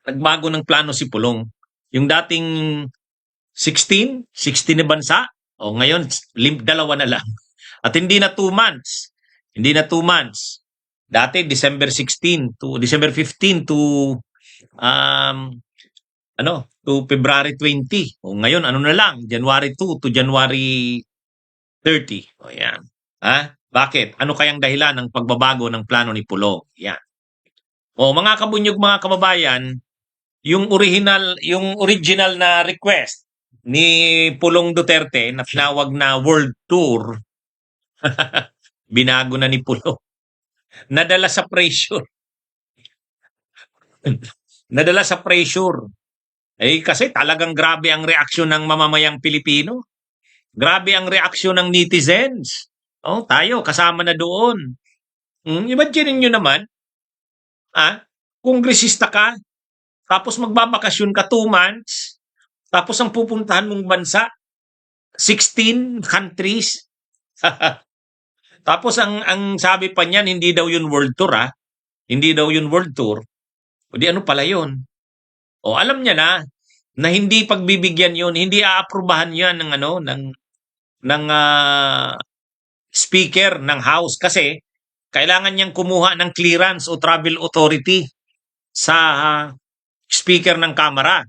Nagbago ng plano si Pulong. Yung dating 16 na bansa, o ngayon dalawa na lang. At hindi na 2 months. Hindi na 2 months. Dati December 15 to um to February 20. O ngayon ano na lang, January 2 to January 30. O yan. Ha? Bakit? Ano kayang dahilan ng pagbabago ng plano ni Pulong? Yan. O mga kabunyog, mga kababayan, yung original na request ni Pulong Duterte na tinawag na World Tour, binago na ni Pulong. Nadala sa pressure. Nadala sa pressure. Kasi talagang grabe ang reaksyon ng mamamayang Pilipino. Grabe ang reaksyon ng netizens. Tayo, kasama na doon. Imagine nyo naman, kongresista ka, tapos magbabakasyon ka 2 months, tapos ang pupuntahan mong bansa, 16 countries. Tapos ang sabi pa niyan, hindi daw yun world tour, Hindi daw yun world tour. O di ano pala yun? Alam niya na hindi pagbibigyan yun, hindi aaprubahan yan ng speaker ng House kasi kailangan niyang kumuha ng clearance o travel authority sa speaker ng Kamara.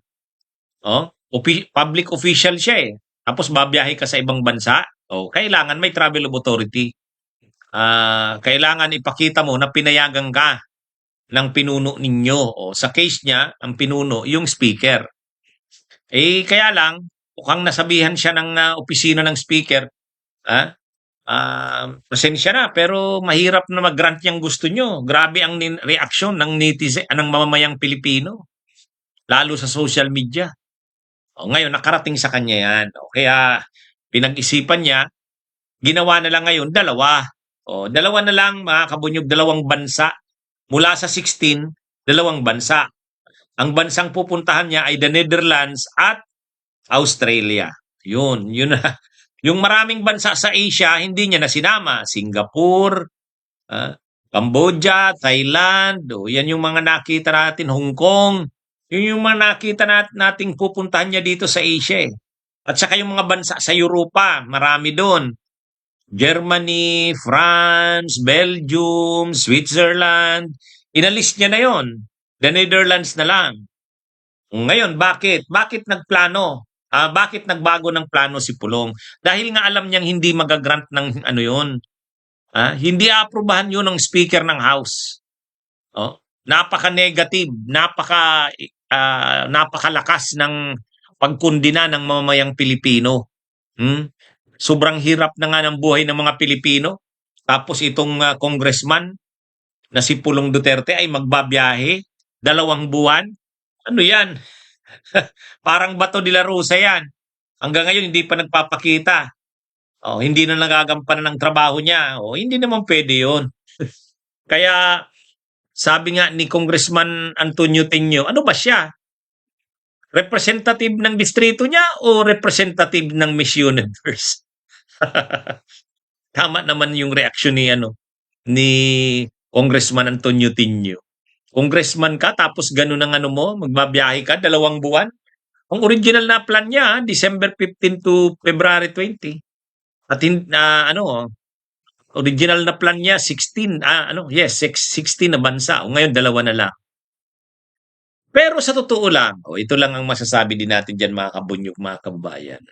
Public official siya Tapos babiyahe ka sa ibang bansa. Kailangan may travel authority. Kailangan ipakita mo na pinayagan ka ng pinuno ninyo. Sa case niya, ang pinuno, yung speaker. Kaya lang, mukhang nasabihan siya ng opisina ng speaker, pasensya na, pero mahirap na mag-grant yung gusto nyo. Grabe ang reaksyon ng netizen, ng mamamayang Pilipino, lalo sa social media. Ngayon, nakarating sa kanya yan. Kaya, pinag-isipan niya, ginawa na lang ngayon, dalawa. Dalawa na lang, mga kabunyog, dalawang bansa. Mula sa 16, dalawang bansa. Ang bansang pupuntahan niya ay the Netherlands at Australia. Yun na. Yung maraming bansa sa Asia, hindi niya na sinama. Singapore, Cambodia, Thailand, yan yung mga nakita natin, Hong Kong. Yun yung mga nakita nating pupuntahan niya dito sa Asia. At saka yung mga bansa sa Europa, marami doon. Germany, France, Belgium, Switzerland. Inalis niya na yon. The Netherlands na lang. Ngayon, bakit? Bakit nagplano? Bakit nagbago ng plano si Pulong? Dahil nga alam niyang hindi magagrant ng yon. Hindi aaprubahan yun ng speaker ng House. Napaka-negative, napakalakas ng pagkundina ng mamamayang Pilipino. Sobrang hirap na nga ng buhay ng mga Pilipino. Tapos itong congressman na si Pulong Duterte ay magbabiyahe 2 buwan. Ano yan? Parang Bato de la Rosa yan. Hanggang ngayon hindi pa nagpapakita. Hindi na nagagampanan ng trabaho niya. Hindi naman pwede yun. Kaya sabi nga ni Congressman Antonio Teño, ano ba siya? Representative ng distrito niya o representative ng Miss Universe? Tama naman yung reaksyon ni Congressman Antonio Teño. Congressman ka tapos ganun ang mo, magbabiyahe ka 2 buwan. Ang original na plan niya, December 15 to February 20. At original na plan niya 16, 16 na bansa. Ngayon 2 na lang. Pero sa totoo lang, ito lang ang masasabi din natin diyan, mga kabunyog, mga kababayan.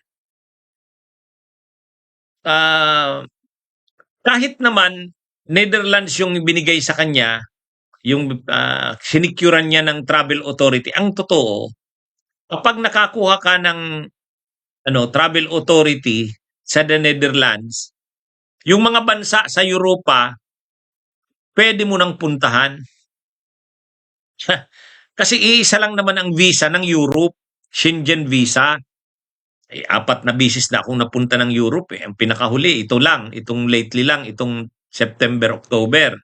Kahit naman Netherlands yung binigay sa kanya, yung sinikuran niya ng travel authority, ang totoo, kapag nakakuha ka ng travel authority sa the Netherlands, yung mga bansa sa Europa, pwede mo nang puntahan. Kasi iisa lang naman ang visa ng Europe, Schengen visa. 4 na bisis na akong napunta ng Europe. Ang pinakahuli, itong lately lang, itong September, October.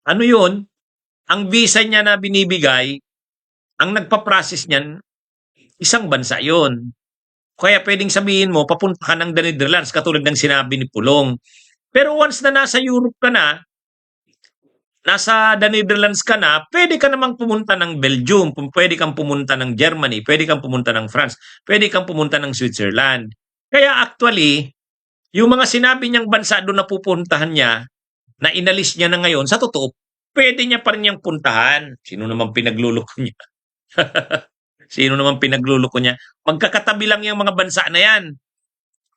Ano yun? Ang visa niya na binibigay, ang nagpa-process niyan, isang bansa yon. Kaya pwedeng sabihin mo, papunta ka ng the Netherlands, katulad ng sinabi ni Pulong. Pero once na nasa Europe ka na, nasa the Netherlands ka na, pwede ka namang pumunta ng Belgium, pwede kang pumunta ng Germany, pwede kang pumunta ng France, pwede kang pumunta ng Switzerland. Kaya actually, yung mga sinabi niyang bansa doon na pupuntahan niya, na inalis niya na ngayon, sa totoo, pwede niya pa rin niyang puntahan. Sino naman pinagluloko niya? Sino naman pinagluloko niya? Magkakatabi lang yung mga bansa na yan.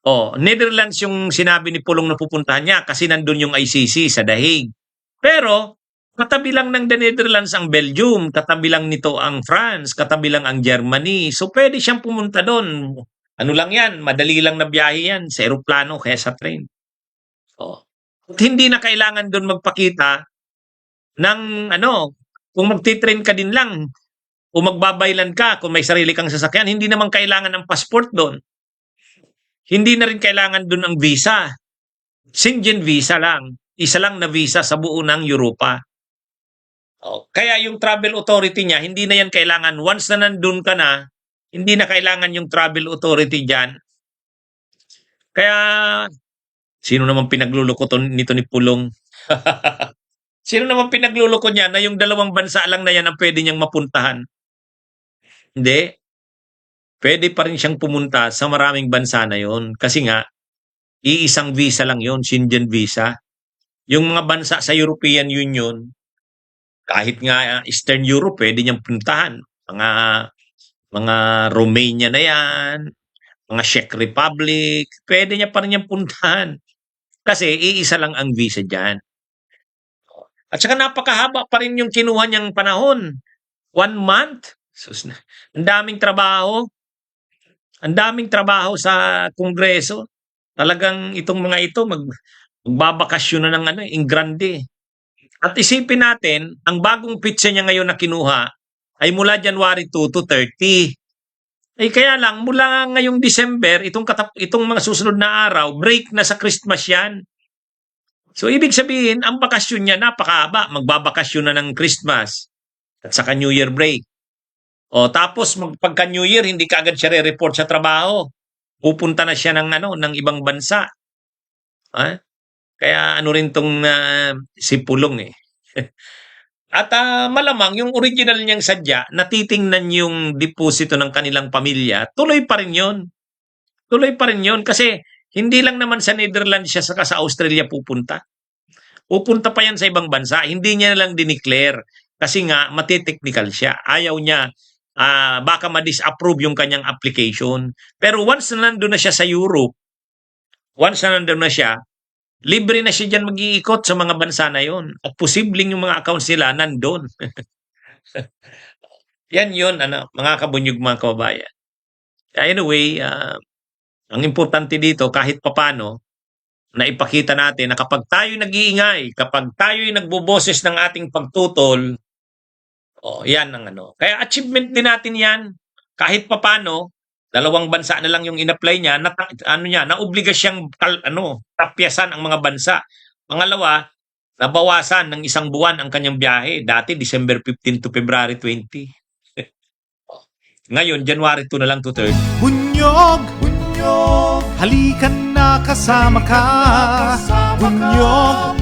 Oh, Netherlands yung sinabi ni Pulong na pupuntahan niya kasi nandun yung ICC sa The Hague. Pero, katabi lang ng the Netherlands ang Belgium, katabi lang nito ang France, katabi lang ang Germany. So, pwede siyang pumunta doon. Ano lang yan, madali lang na biyahe yan sa eroplano kaya sa train. Oh. At hindi na kailangan doon magpakita ng ano, kung magti-train ka din lang o magbabaylan ka kung may sarili kang sasakyan, hindi naman kailangan ng passport doon. Hindi na rin kailangan doon ang visa. Schengen visa lang. Isa lang na visa sa buo ng Europa. Oh, kaya yung travel authority niya, hindi na yan kailangan. Once na nandun ka na, hindi na kailangan yung travel authority dyan. Kaya, sino naman pinagluloko nito ni Pulong? Sino naman pinagluloko niya na yung dalawang bansa lang na yan ang pwede niyang mapuntahan? Hindi. Pwede pa rin siyang pumunta sa maraming bansa na yon. Kasi nga, iisang visa lang yon, Schengen visa. Yung mga bansa sa European Union, kahit nga Eastern Europe, pwede niyang puntahan. Mga Romania na yan, mga Czech Republic, pwede niya pa rin niyang puntahan. Kasi iisa lang ang visa dyan. At saka napakahaba pa rin yung kinuha niyang panahon. 1 month? Sus na. Ang daming trabaho. Ang daming trabaho sa Kongreso. Talagang itong mga ito magbabakasyon na ng Ingrande. At isipin natin, ang bagong pitsa niya ngayon na kinuha ay mula January 2 to 30. Ay kaya lang, mula ngayong December, itong mga susunod na araw, break na sa Christmas yan. So, ibig sabihin, ang bakasyon niya napakahaba. Magbabakasyon na ng Christmas at saka New Year break. O, tapos, pagka New Year, hindi kaagad siya re-report sa trabaho. Pupunta na siya ng ibang bansa. Ha? Kaya ano rin tong si Pulong eh. At malamang yung original niyang sadya, natitingnan yung deposito ng kanilang pamilya, tuloy pa rin yun. Tuloy pa rin yun kasi hindi lang naman sa Netherlands siya saka sa Australia pupunta. Pupunta pa yan sa ibang bansa. Hindi niya lang dineclare kasi nga matiteknikal siya. Ayaw niya, baka ma-disapprove yung kanyang application. Pero once na nandun na siya sa Europe, once na nandun na siya, libre na siya dyan mag-iikot sa mga bansa na yon. At posibleng yung mga accounts nila nandun. Yan yun, mga kabunyog, mga kababayan. Anyway, ang importante dito, kahit papano, na ipakita natin na kapag tayo nag-iingay, kapag tayo nagboboses ng ating pagtutol, yan ang Kaya achievement din natin yan. Kahit papano, 2 bansa na lang yung in-apply niya, naobliga siyang tapyasan ang mga bansa. Pangalawa, nabawasan ng 1 buwan ang kanyang biyahe. Dati, December 15 to February 20. Ngayon, January 2 na lang to 3. Bunyog, bunyog, halikan na kasama ka. Bunyog,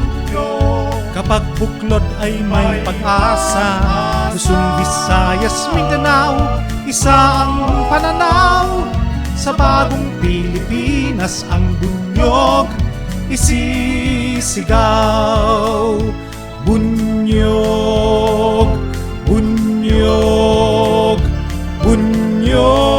kapag buklod ay may pag-asa. Luzon, Visayas, Mindanao, isa ang pananaw. Sa bagong Pilipinas ang bunyog isisigaw. Bunyog, bunyog, bunyog.